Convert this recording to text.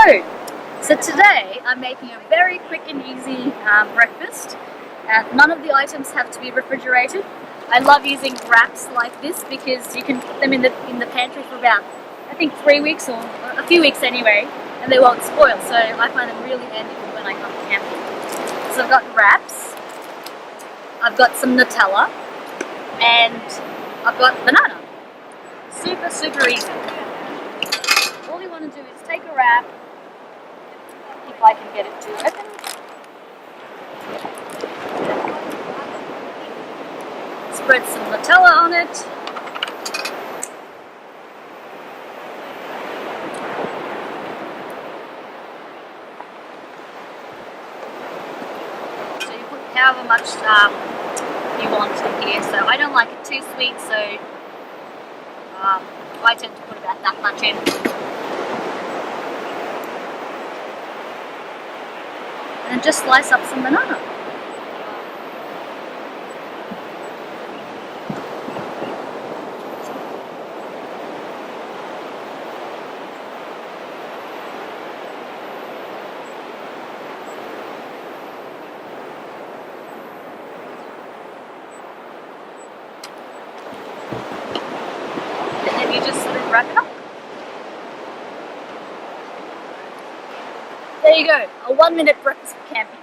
So today I'm making a very quick and easy breakfast. None of the items have to be refrigerated. I love using wraps like this because you can put them in the pantry for about, I think, 3 weeks or a few weeks anyway, and they won't spoil. So I find them really handy for when I come camping. So I've got wraps, I've got some Nutella, and I've got banana. Super, super easy. All you want to do is take a wrap, if I can get it to open. Spread some Nutella on it. So you put however much you want in here. So I don't like it too sweet, so I tend to put about that much in. And just slice up some banana. And then you just sort of wrap it up. There you go, a 1-minute breakfast for camping.